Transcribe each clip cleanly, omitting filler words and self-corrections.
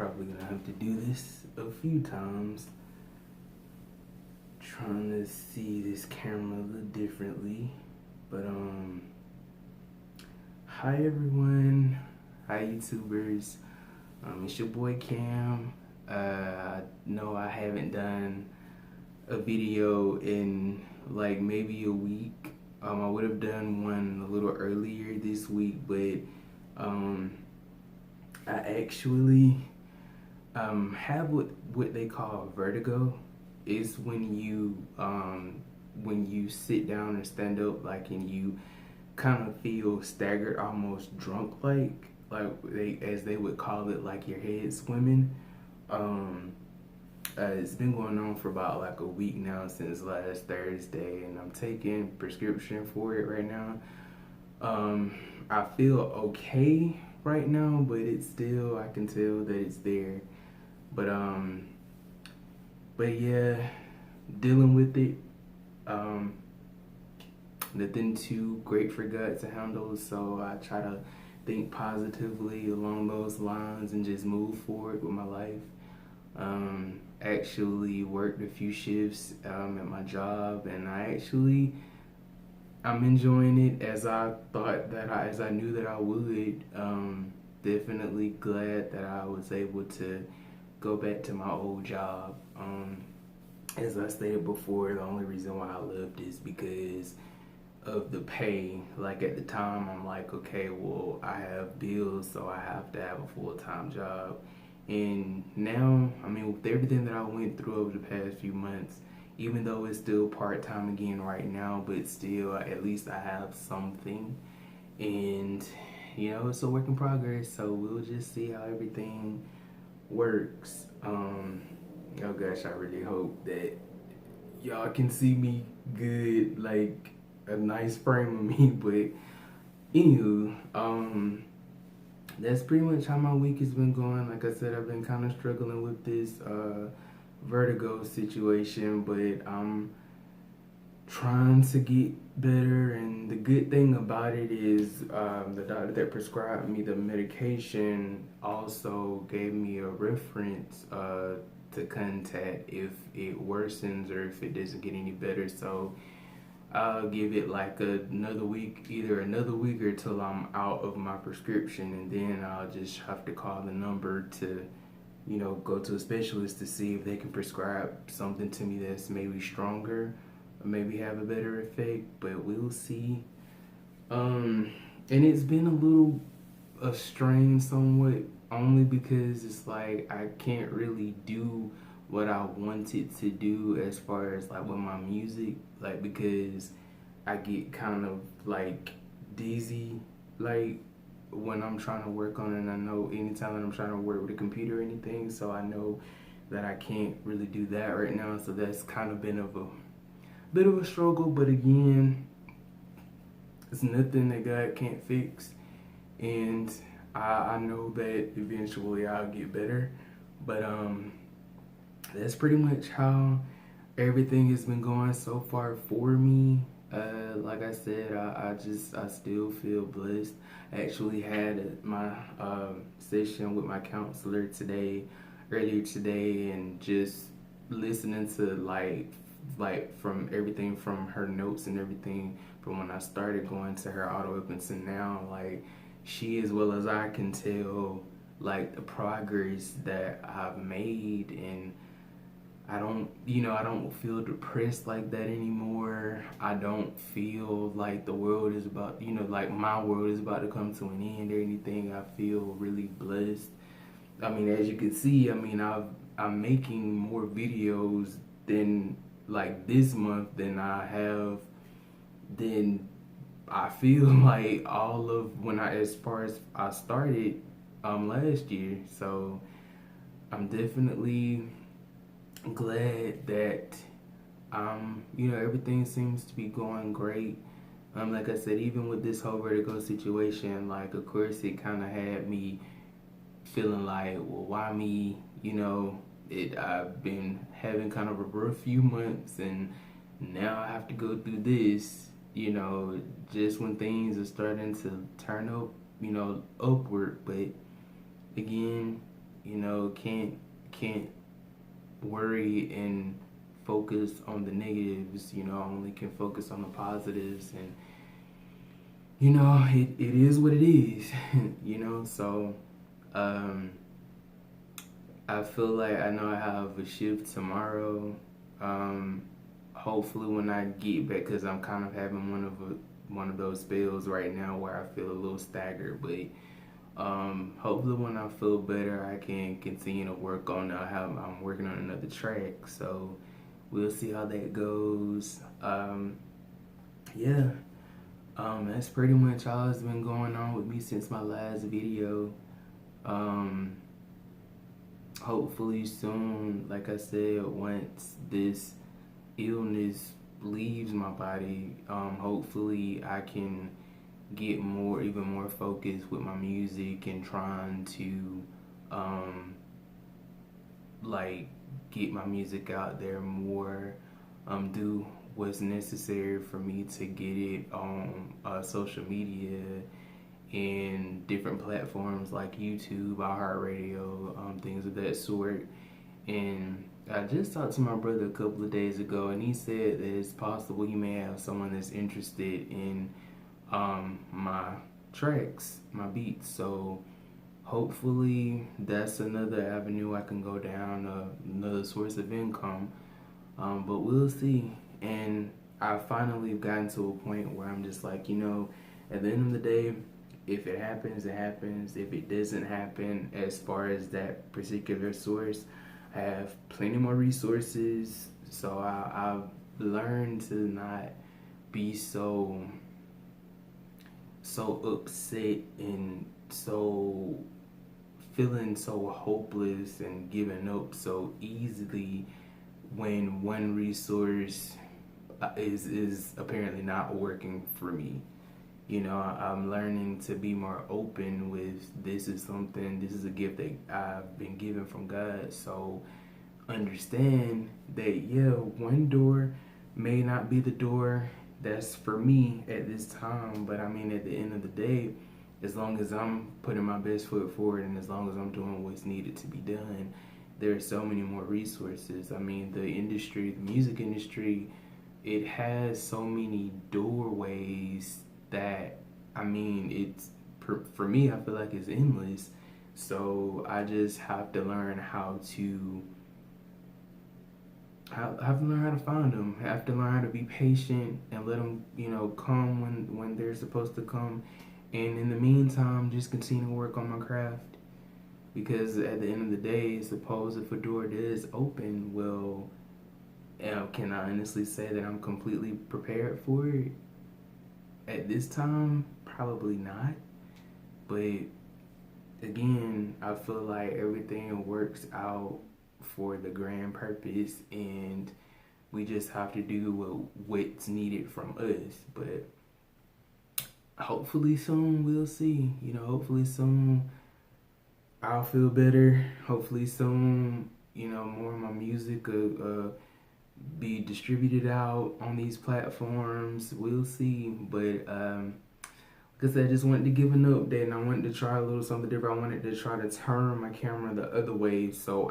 probably gonna have to do this a few times. Trying to see this camera a little differently. But hi everyone. Hi YouTubers. It's your boy Cam. I know I haven't done a video in like maybe a week. I would have done one a little earlier this week, but I actually have what they call vertigo. It's when you sit down or stand up, like, and you kind of feel staggered, almost drunk, like they would call it, like your head swimming. It's been going on for about like a week now, since last Thursday, and I'm taking prescription for it right now. I feel okay right now, but it's still, I can tell that it's there. But yeah, dealing with it. Nothing too great for God to handle, so I try to think positively along those lines and just move forward with my life. Actually worked a few shifts at my job, and I'm enjoying it as I knew that I would. Definitely glad that I was able to go back to my old job. As I stated before, the only reason why I left is because of the pay. Like, at the time, I'm like, okay, well, I have bills, so I have to have a full-time job. And now, I mean, with everything that I went through over the past few months, even though it's still part-time again right now, but still, at least I have something. And, you know, it's a work in progress, so we'll just see how everything works. Oh gosh, I really hope that y'all can see me good, like a nice frame of me. But anywho, that's pretty much how my week has been going. Like I said, I've been kind of struggling with this vertigo situation, but I'm trying to get better. And the good thing about it is the doctor that prescribed me the medication also gave me a reference to contact if it worsens or if it doesn't get any better. So I'll give it like another week, either another week or till I'm out of my prescription, and then I'll just have to call the number to, you know, go to a specialist to see if they can prescribe something to me that's maybe stronger or maybe have a better effect, but we'll see. And it's been a little a strain somewhat, only because it's like I can't really do what I wanted to do as far as like with my music, like, because I get kind of like dizzy, like when I'm trying to work on it. And I know anytime that I'm trying to work with a computer or anything, so I know that I can't really do that right now. So that's kind of been of a bit of a struggle, but again, it's nothing that God can't fix, and I know that eventually I'll get better. But that's pretty much how everything has been going so far for me. Like I said, I still feel blessed. I actually had my session with my counselor earlier today, and just listening to like from everything from her notes and everything from when I started going to her auto weapons to now, like, she, as well as I, can tell like the progress that I've made. And I don't feel depressed like that anymore. I don't feel like the world is about, like my world is about to come to an end or anything. I feel really blessed. I mean, as you can see, I mean, I'm making more videos than like this month than I feel like all of as far as I started last year. So I'm definitely glad that everything seems to be going great. Like I said, even with this whole vertigo situation, like, of course it kind of had me feeling like, well, why me? I've been having kind of a rough few months, and now I have to go through this, just when things are starting to turn up, upward. But again, You know, can't worry and focus on the negatives. You know, only can focus on the positives, and you know, it is what it is. You know, so I feel like I know I have a shift tomorrow. Um, Hopefully when I get back, because I'm kind of having one of those spells right now where I feel a little staggered, but hopefully when I feel better, I can continue to work on. I'm working on another track, so we'll see how that goes. Yeah, that's pretty much all that's been going on with me since my last video. Um, Hopefully soon, like I said, once this illness leaves my body, hopefully I can get even more focused with my music and trying to like get my music out there more, do what's necessary for me to get it on social media and different platforms like YouTube, iHeartRadio, things of that sort. And I just talked to my brother a couple of days ago, and he said that it's possible he may have someone that's interested in my tracks, my beats. So hopefully that's another avenue I can go down, another source of income. But we'll see. And I finally gotten to a point where I'm just like, you know, at the end of the day, if it happens, it happens. If it doesn't happen, as far as that particular source, I have plenty more resources. So I've learned to not be so upset and so feeling so hopeless and giving up so easily when one resource is apparently not working for me. You know, I'm learning to be more open with this is a gift that I've been given from God. So understand that, yeah, one door may not be the door that's for me at this time, but I mean, at the end of the day, as long as I'm putting my best foot forward and as long as I'm doing what's needed to be done, there are so many more resources. I mean, the music industry, it has so many doorways that, I mean, for me, I feel like it's endless. So I just have to learn how to have to learn how to find them. Have to learn how to be patient and let them, you know, come when they're supposed to come. And in the meantime, just continue to work on my craft. Because at the end of the day, suppose if a door does open, well, can I honestly say that I'm completely prepared for it? At this time, probably not. But again, I feel like everything works out for the grand purpose, and we just have to do what's needed from us. But hopefully soon we'll see. You know, hopefully soon I'll feel better. Hopefully soon, you know, more of my music will be distributed out on these platforms. We'll see. But like I said, I just wanted to give an update, and I wanted to try a little something different. I wanted to try to turn my camera the other way so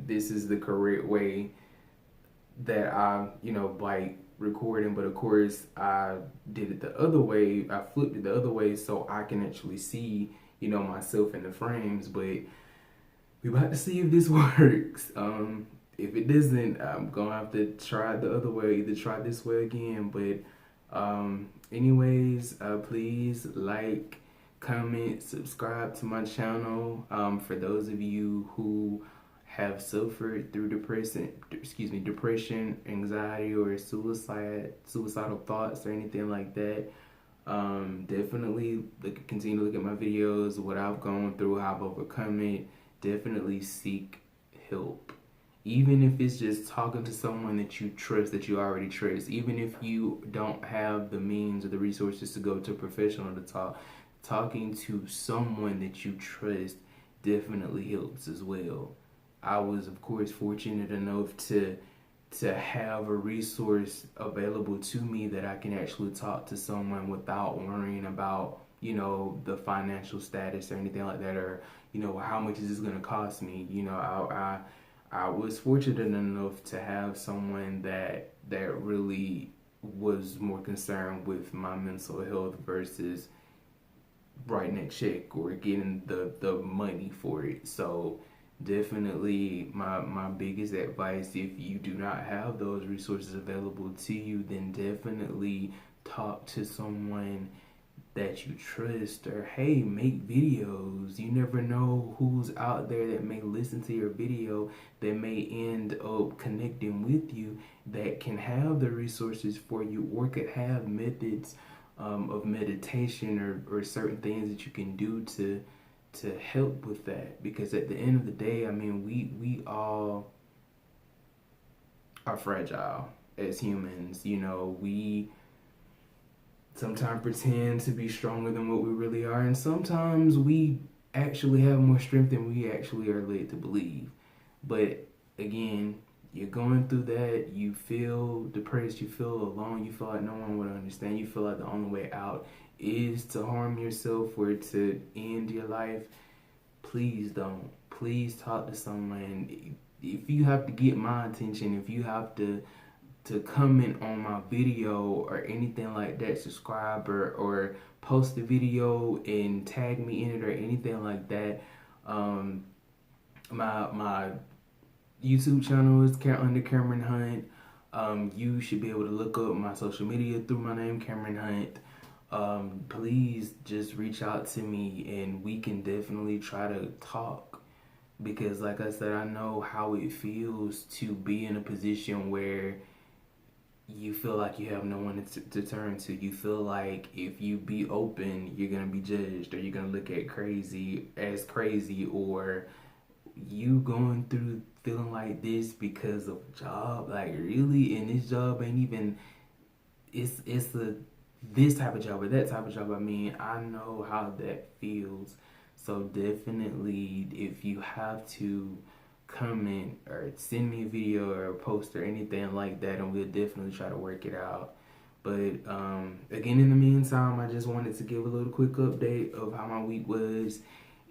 this is the correct way that I, you know, like recording. But of course, I did it the other way. I flipped it the other way so I can actually see, you know, myself in the frames. But we about to see if this works. If it doesn't, I'm gonna have to try it the other way, either try this way again. But anyways, please like, comment, subscribe to my channel. For those of you who have suffered through depression, anxiety, or suicidal thoughts or anything like that, definitely continue to look at my videos, what I've gone through, how I've overcome it. Definitely seek help. Even if it's just talking to someone that you trust, that you already trust, even if you don't have the means or the resources to go to a professional to talk, talking to someone that you trust definitely helps as well. I was, of course, fortunate enough to have a resource available to me that I can actually talk to someone without worrying about the financial status or anything like that, or how much is this gonna cost me. I was fortunate enough to have someone that really was more concerned with my mental health versus writing a check or getting the money for it. So definitely my biggest advice, if you do not have those resources available to you, then definitely talk to someone that you trust, or hey, make videos. You never know who's out there that may listen to your video, that may end up connecting with you, that can have the resources for you, or could have methods of meditation, or certain things that you can do to help with that. Because at the end of the day, I mean, we all are fragile as humans. We sometimes pretend to be stronger than what we really are, and sometimes we actually have more strength than we actually are led to believe. But again, you're going through that, you feel depressed, you feel alone, you feel like no one would understand, you feel like the only way out is to harm yourself or to end your life. Please don't. Please talk to someone. If you have to get my attention, if you have to comment on my video or anything like that, subscribe, or post the video and tag me in it or anything like that. My YouTube channel is under Cameron Hunt. You should be able to look up my social media through my name, Cameron Hunt. Please just reach out to me and we can definitely try to talk, because like I said, I know how it feels to be in a position where you feel like you have no one to turn to. You feel like if you be open, you're gonna be judged, or you're gonna look at crazy, or you going through feeling like this because of a job. Like, really? And this job ain't even, it's a this type of job or that type of job. I mean, I know how that feels. So definitely, if you have to comment or send me a video or a post or anything like that, and we'll definitely try to work it out. But again, in the meantime, I just wanted to give a little quick update of how my week was,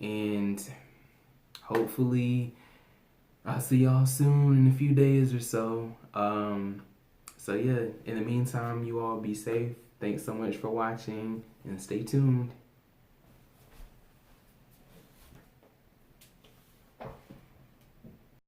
and hopefully I'll see y'all soon in a few days or so. So yeah, in the meantime, you all be safe. Thanks so much for watching, and stay tuned.